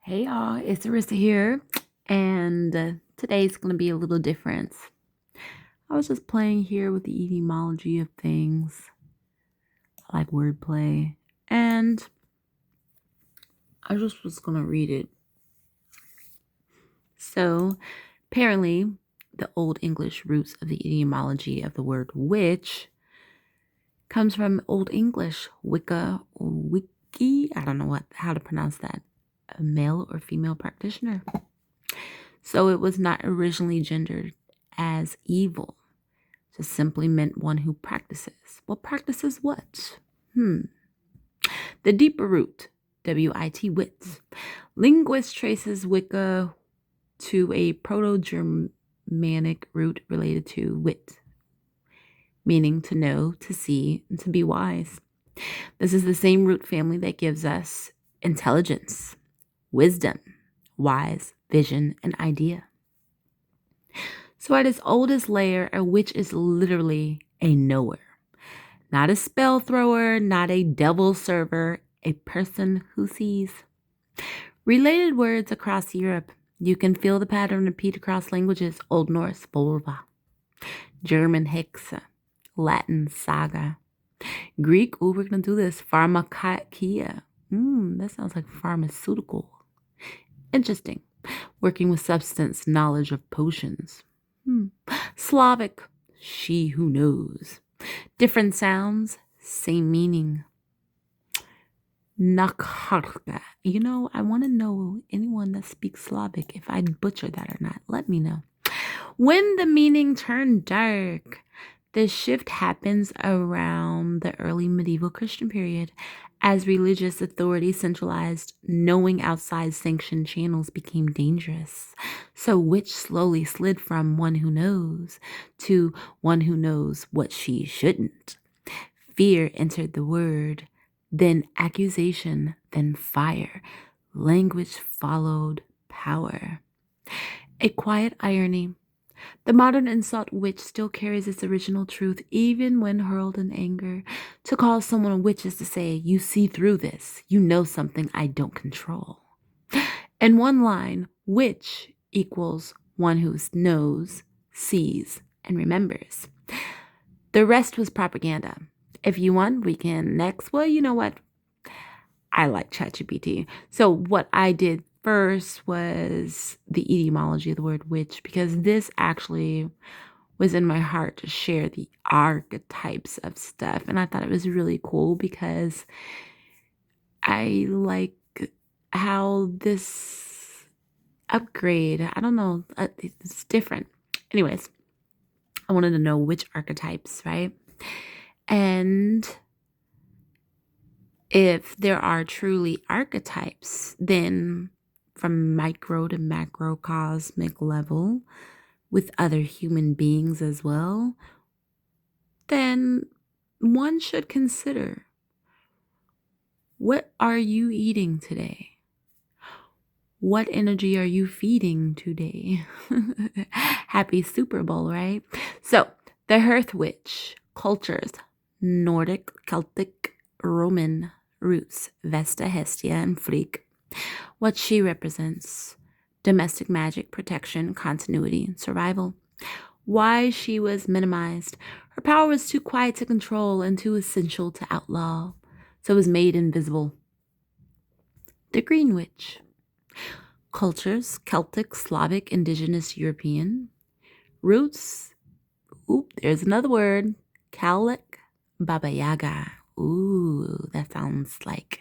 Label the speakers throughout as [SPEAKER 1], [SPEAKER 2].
[SPEAKER 1] Hey y'all, it's Arissa here, and today's going to be a little different. I was just playing here with the etymology of things. I like wordplay, and I just was going to read it. So, apparently, the Old English roots of the etymology of the word witch comes from Old English, Wicca, or wiki, I don't know how to pronounce that, a male or female practitioner. So it was not originally gendered as evil. Just simply meant one who practices. Well, practices what? The deeper root, W-I-T, wits. Linguist traces Wicca to a Proto-Germanic root related to wit, meaning to know, to see, and to be wise. This is the same root family that gives us intelligence, wisdom, wise, vision, and idea. So at its oldest layer, a witch is literally a knower. Not a spell thrower, not a devil server, a person who sees. Related words across Europe. You can feel the pattern repeat across languages. Old Norse, volva. German, hexa. Latin, saga. Greek, we're going to do this, pharmakeia. That sounds like pharmaceutical. Interesting. Working with substance, knowledge of potions. Slavic, she who knows. Different sounds, same meaning. Nakharka. I want to know anyone that speaks Slavic. If I butcher that or not, let me know. When the meaning turned dark, the shift happens around the early medieval Christian period. As religious authority centralized, knowing outside sanctioned channels became dangerous. So witch slowly slid from one who knows to one who knows what she shouldn't. Fear entered the word, then accusation, then fire. Language followed power. A quiet irony. The modern insult witch still carries its original truth even when hurled in anger. To call someone a witch is to say, you see through this. You know something I don't control. In one line, witch equals one who knows, sees, and remembers. The rest was propaganda. If you want, we can next. Well, you know what? I like ChatGPT. So what I did first was the etymology of the word witch, because this actually was in my heart to share the archetypes of stuff. And I thought it was really cool because I like how this upgrade, I don't know, it's different. Anyways, I wanted to know which archetypes, right? And if there are truly archetypes, then from micro to macrocosmic level with other human beings as well, then one should consider, what are you eating today? What energy are you feeding today? Happy Super Bowl, right? So the Hearth Witch, cultures, Nordic, Celtic, Roman roots, Vesta, Hestia, and Frigg. What she represents: domestic magic, protection, continuity, survival. Why she was minimized: her power was too quiet to control and too essential to outlaw, so it was made invisible. The Green Witch, cultures, Celtic, Slavic, Indigenous, European. Roots, there's another word, Calic, Baba Yaga. Ooh, that sounds like,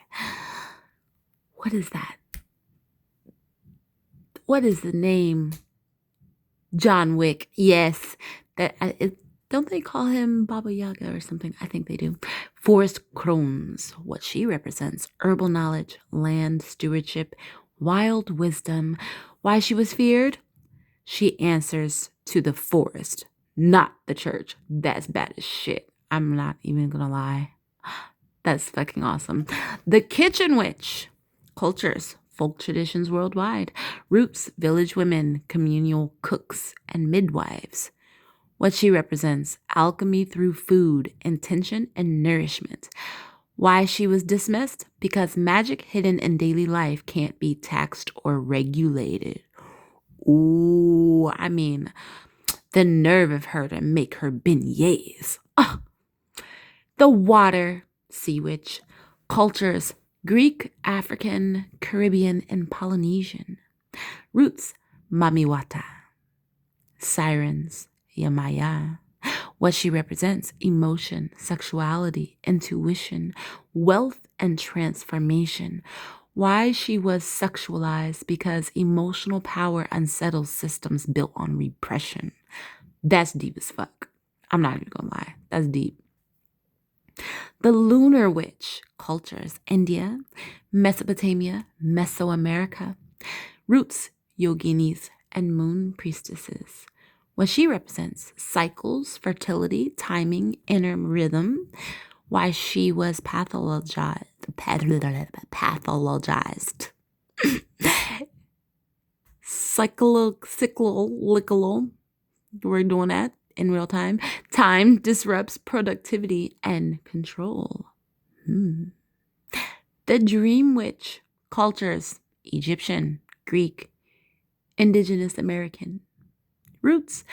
[SPEAKER 1] what is that? What is the name? John Wick. Yes, don't they call him Baba Yaga or something? I think they do. Forest crones, what she represents: herbal knowledge, land stewardship, wild wisdom. Why she was feared? She answers to the forest, not the church. That's bad as shit. I'm not even gonna lie. That's fucking awesome. The Kitchen Witch, cultures, folk traditions worldwide, roots, village women, communal cooks, and midwives. What she represents: alchemy through food, intention, and nourishment. Why she was dismissed? Because magic hidden in daily life can't be taxed or regulated. Ooh, I mean, the nerve of her to make her beignets. Ugh. The water sea witch. Cultures Greek, African, Caribbean, and Polynesian. Roots Mamiwata. Sirens Yamaya. What she represents: emotion, sexuality, intuition, wealth, and transformation. Why she was sexualized? Because emotional power unsettles systems built on repression. That's deep as fuck. I'm not even gonna lie. That's deep. The lunar witch. Cultures India, Mesopotamia, Mesoamerica. Roots yoginis and moon priestesses. What she represents: cycles, fertility, timing, inner rhythm. Why she was pathologized. Cyclical. We're doing that in real time. Time disrupts productivity and control. The dream witch. Cultures Egyptian, Greek, Indigenous American. Roots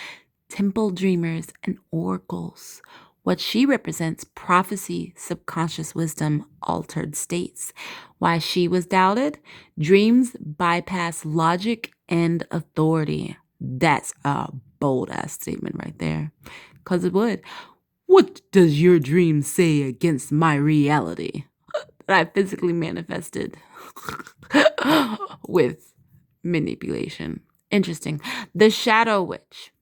[SPEAKER 1] temple dreamers and oracles. What she represents: prophecy, subconscious wisdom, altered states. Why she was doubted: dreams bypass logic and authority. That's a bold ass statement right there. Because it would. What does your dream say against my reality that I physically manifested with manipulation? Interesting. The shadow witch.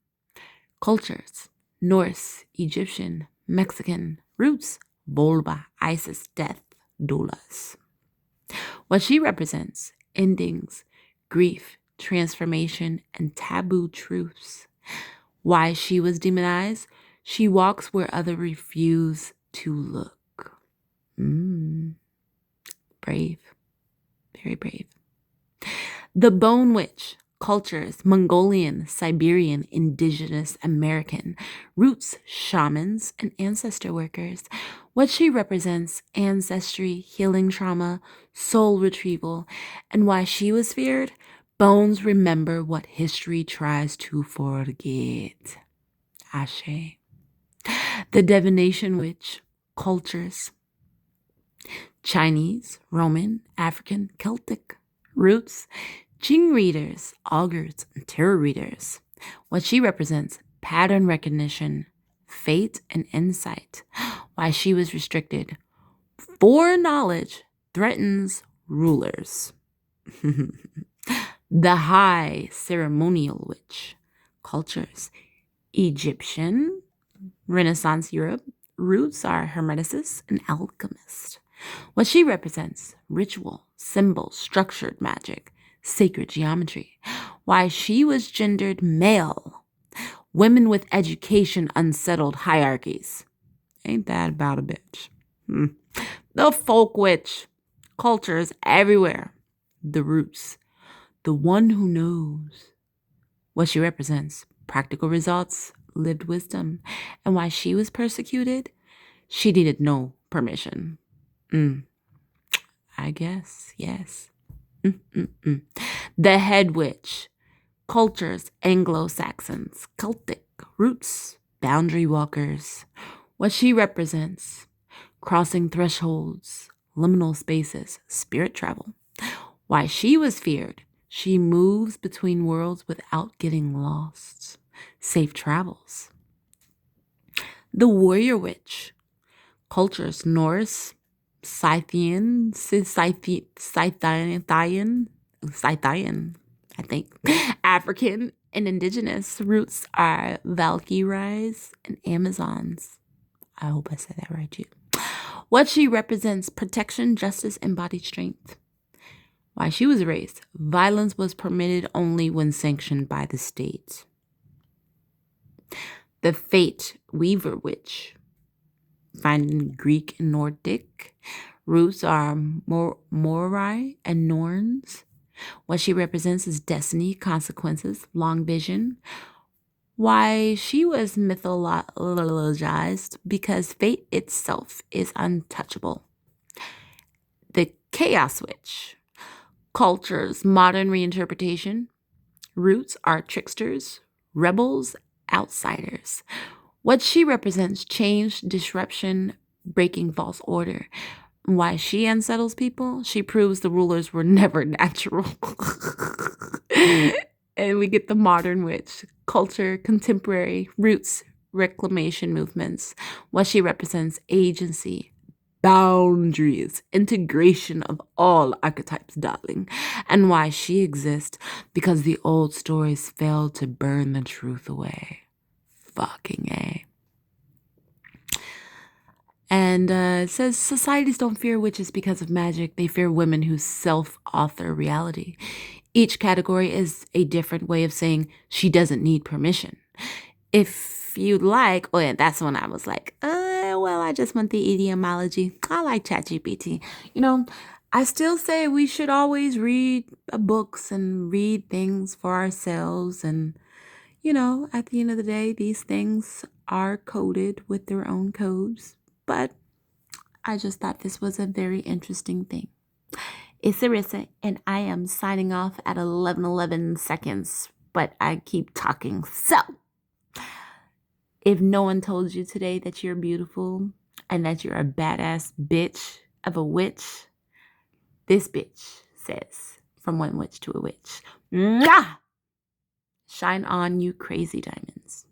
[SPEAKER 1] Cultures Norse, Egyptian, Mexican. Roots Volva, Isis, death, doulas. What she represents: endings, grief, transformation, and taboo truths. Why she was demonized: she walks where others refuse to look. Brave. Very brave. The bone witch. Cultures Mongolian, Siberian, Indigenous American. Roots shamans and ancestor workers. What she represents: ancestry, healing trauma, soul retrieval. And why she was feared: bones remember what history tries to forget. Ashe. The divination witch. Cultures Chinese, Roman, African, Celtic. Roots Jing readers, augurs, and tarot readers. What she represents: pattern recognition, fate, and insight. Why she was restricted: foreknowledge threatens rulers. The high ceremonial witch. Cultures Egyptian, Renaissance Europe. Roots are hermeticists and alchemists. What she represents: ritual, symbol, structured magic, sacred geometry. Why she was gendered male. Women with education unsettled hierarchies. Ain't that about a bitch? The folk witch. Cultures everywhere. The roots. The one who knows. What she represents: practical results, lived wisdom. And why she was persecuted: she needed no permission. I guess, yes. The head witch. Cultures Anglo-Saxons, Celtic. Roots boundary walkers. What she represents: crossing thresholds, liminal spaces, spirit travel. Why she was feared: she moves between worlds without getting lost. Safe travels. The warrior witch. Cultures Norse, Scythian, I think. African and indigenous. Roots are Valkyries and Amazons. I hope I said that right, too. What she represents: protection, justice, embodied strength. Why she was raised: violence was permitted only when sanctioned by the state. The fate weaver witch. Found in Greek and Nordic. Roots are Morai and Norns. What she represents is destiny, consequences, long vision. Why she was mythologized: because fate itself is untouchable. Chaos Witch. Culture's modern reinterpretation. Roots are tricksters, rebels, outsiders. What she represents: change, disruption, breaking false order. Why she unsettles people? She proves the rulers were never natural. And we get the modern witch. Culture, contemporary, roots, reclamation movements. What she represents: agency, boundaries, integration of all archetypes, darling. And why she exists: because the old stories failed to burn the truth away. Fucking A. And it says societies don't fear witches because of magic. They fear women who self-author reality. Each category is a different way of saying she doesn't need permission. If you'd like, oh yeah, that's when I was like, well, I just want the etymology. I like ChatGPT. I still say we should always read books and read things for ourselves. And, at the end of the day, these things are coded with their own codes. But I just thought this was a very interesting thing. It's Arissa, and I am signing off at 11:11 seconds, but I keep talking. So, if no one told you today that you're beautiful and that you're a badass bitch of a witch, this bitch says, from one witch to a witch, mwah! Shine on, you crazy diamonds.